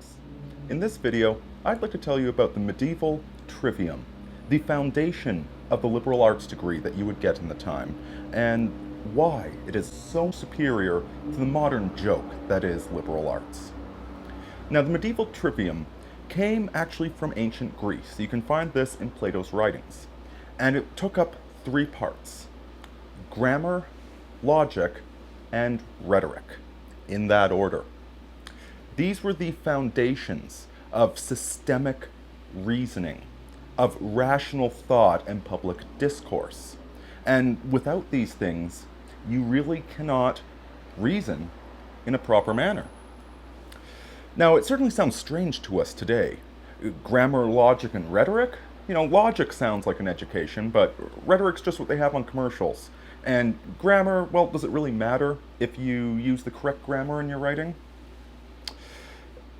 folks. In this video, I'd like to tell you about the Medieval Trivium, the foundation of the liberal arts degree that you would get in the time, and why it is so superior to the modern joke that is liberal arts. Now, the Medieval Trivium came actually from ancient Greece. You can find this in Plato's writings. And it took up three parts: grammar, logic, and rhetoric, in that order. These were the foundations of systemic reasoning, of rational thought and public discourse. And without these things, you really cannot reason in a proper manner. Now, it certainly sounds strange to us today. Grammar, logic, and rhetoric? Logic sounds like an education, but rhetoric's just what they have on commercials. And grammar, well, does it really matter if you use the correct grammar in your writing?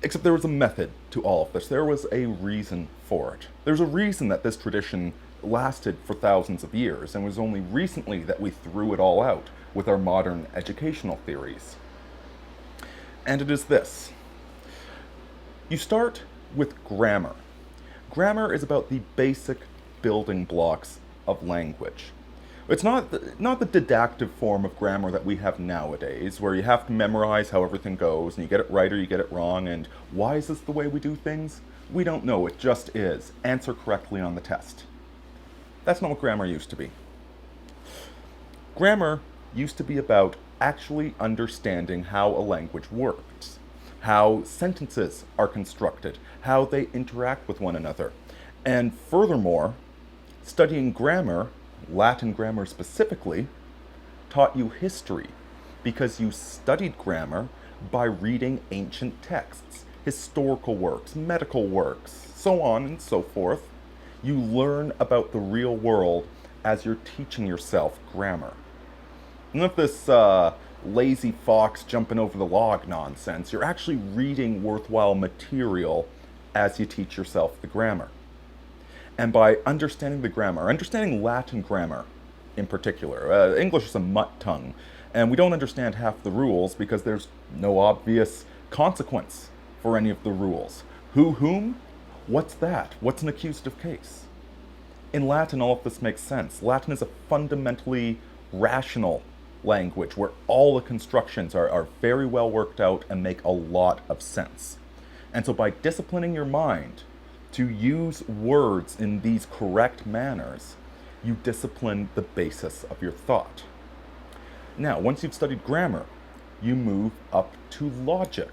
Except there was a method to all of this. There was a reason for it. There's a reason that this tradition lasted for thousands of years, and it was only recently that we threw it all out with our modern educational theories. And it is this. You start with grammar. Grammar is about the basic building blocks of language. It's not the didactic form of grammar that we have nowadays, where you have to memorize how everything goes, and you get it right or you get it wrong, and why is this the way we do things? We don't know, it just is. Answer correctly on the test. That's not what grammar used to be. Grammar used to be about actually understanding how a language works, how sentences are constructed, how they interact with one another. And furthermore, studying grammar, Latin grammar specifically, taught you history, because you studied grammar by reading ancient texts, historical works, medical works, so on and so forth. You learn about the real world as you're teaching yourself grammar. None of this lazy fox jumping over the log nonsense. You're actually reading worthwhile material as you teach yourself the grammar. And by understanding the grammar, understanding Latin grammar in particular, English is a mutt tongue, and we don't understand half the rules because there's no obvious consequence for any of the rules. Who, whom? What's that? What's an accusative case? In Latin, all of this makes sense. Latin is a fundamentally rational language where all the constructions are very well worked out and make a lot of sense. And so by disciplining your mind to use words in these correct manners, you discipline the basis of your thought. Now, once you've studied grammar, you move up to logic.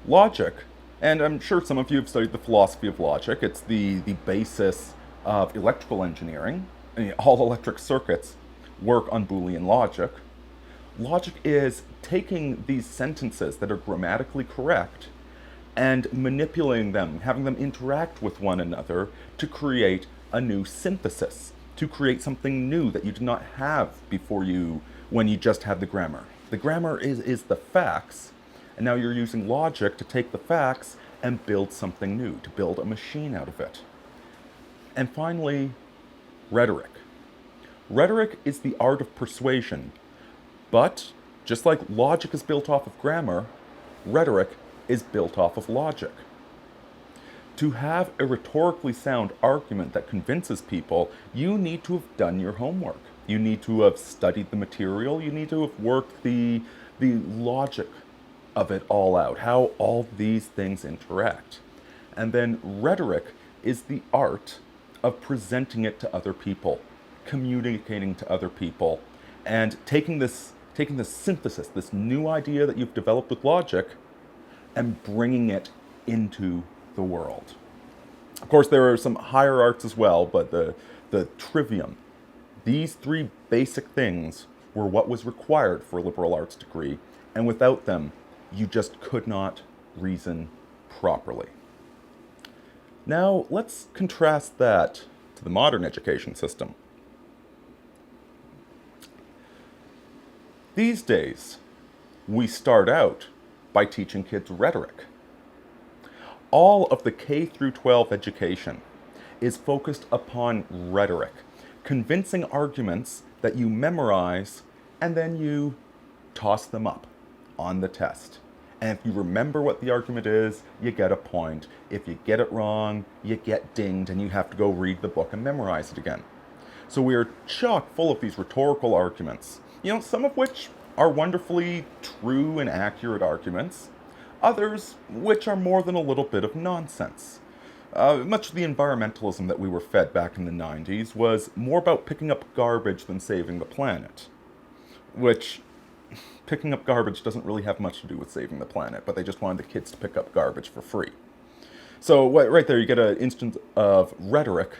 Logic, and I'm sure some of you have studied the philosophy of logic, it's the basis of electrical engineering. All electric circuits work on Boolean logic. Logic is taking these sentences that are grammatically correct and manipulating them, having them interact with one another to create a new synthesis, to create something new that you did not have before when you just had the grammar. The grammar is the facts, and now you're using logic to take the facts and build something new, to build a machine out of it. And finally, rhetoric. Rhetoric is the art of persuasion, but just like logic is built off of grammar, rhetoric is built off of logic. To have a rhetorically sound argument that convinces people, you need to have done your homework. You need to have studied the material. You need to have worked the logic of it all out, how all these things interact. And then rhetoric is the art of presenting it to other people, communicating to other people, and taking this synthesis, this new idea that you've developed with logic, and bringing it into the world. Of course, there are some higher arts as well, but the trivium, these three basic things were what was required for a liberal arts degree, and without them, you just could not reason properly. Now, let's contrast that to the modern education system. These days, we start out by teaching kids rhetoric. All of the K through 12 education is focused upon rhetoric, convincing arguments that you memorize and then you toss them up on the test. And if you remember what the argument is, you get a point. If you get it wrong, you get dinged and you have to go read the book and memorize it again. So we are chock full of these rhetorical arguments, some of which are wonderfully true and accurate arguments, others which are more than a little bit of nonsense. Much of the environmentalism that we were fed back in the 90s was more about picking up garbage than saving the planet. Which, picking up garbage doesn't really have much to do with saving the planet, but they just wanted the kids to pick up garbage for free. So right there you get an instance of rhetoric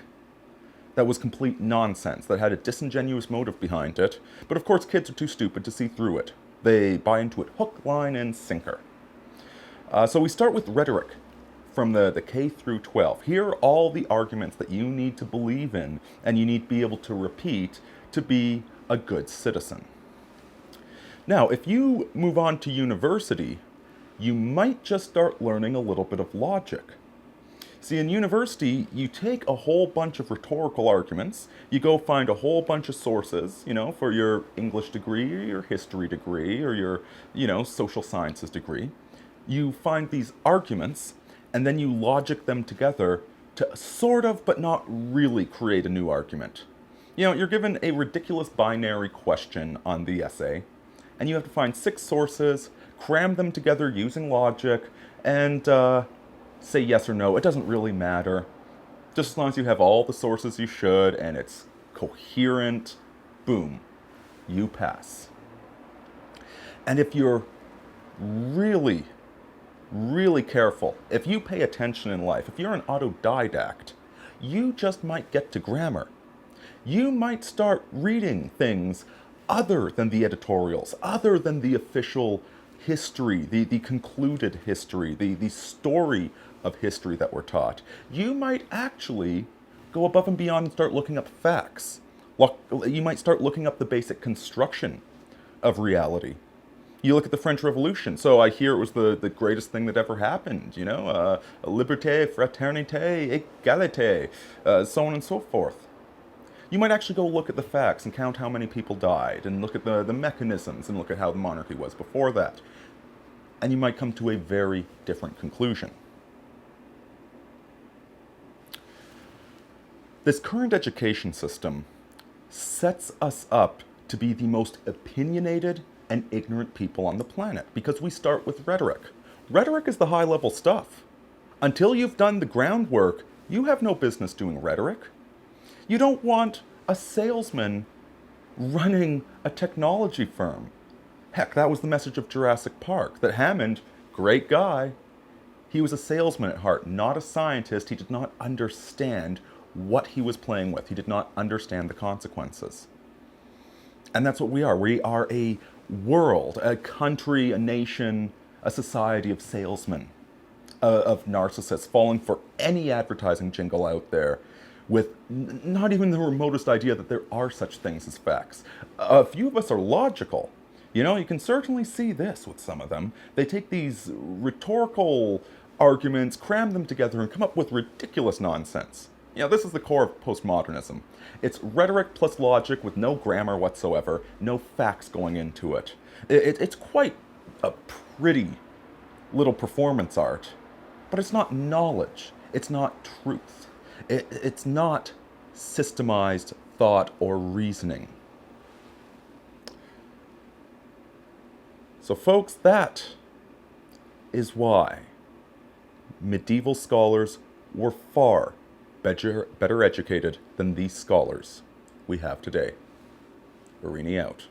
that was complete nonsense, that had a disingenuous motive behind it, but of course kids are too stupid to see through it. They buy into it hook, line, and sinker. So we start with rhetoric from the K through 12. Here are all the arguments that you need to believe in and you need to be able to repeat to be a good citizen. Now, if you move on to university, you might just start learning a little bit of logic. See, in university, you take a whole bunch of rhetorical arguments, you go find a whole bunch of sources, for your English degree or your history degree or your, social sciences degree. You find these arguments, and then you logic them together to sort of, but not really create a new argument. You're given a ridiculous binary question on the essay, and you have to find 6 sources, cram them together using logic, and say yes or no. It doesn't really matter. Just as long as you have all the sources you should, and it's coherent, boom, you pass. And if you're really, really careful, if you pay attention in life, if you're an autodidact, you just might get to grammar. You might start reading things other than the editorials, other than the official history, the concluded history, the story of history that we're taught. You might actually go above and beyond and start looking up facts. You might start looking up the basic construction of reality. You look at the French Revolution. So I hear it was the greatest thing that ever happened, liberté, fraternité, égalité, so on and so forth. You might actually go look at the facts and count how many people died, and look at the mechanisms, and look at how the monarchy was before that. And you might come to a very different conclusion. This current education system sets us up to be the most opinionated and ignorant people on the planet, because we start with rhetoric. Rhetoric is the high-level stuff. Until you've done the groundwork, you have no business doing rhetoric. You don't want a salesman running a technology firm. Heck, that was the message of Jurassic Park, that Hammond, great guy, he was a salesman at heart, not a scientist. He did not understand what he was playing with. He did not understand the consequences. And that's what we are. We are a world, a country, a nation, a society of salesmen, of narcissists falling for any advertising jingle out there with not even the remotest idea that there are such things as facts. A few of us are logical. You can certainly see this with some of them. They take these rhetorical arguments, cram them together, and come up with ridiculous nonsense. This is the core of postmodernism. It's rhetoric plus logic with no grammar whatsoever, no facts going into it. It's quite a pretty little performance art, but it's not knowledge. It's not truth. It's not systemized thought or reasoning. So folks, that is why medieval scholars were far better educated than these scholars we have today. Barini out.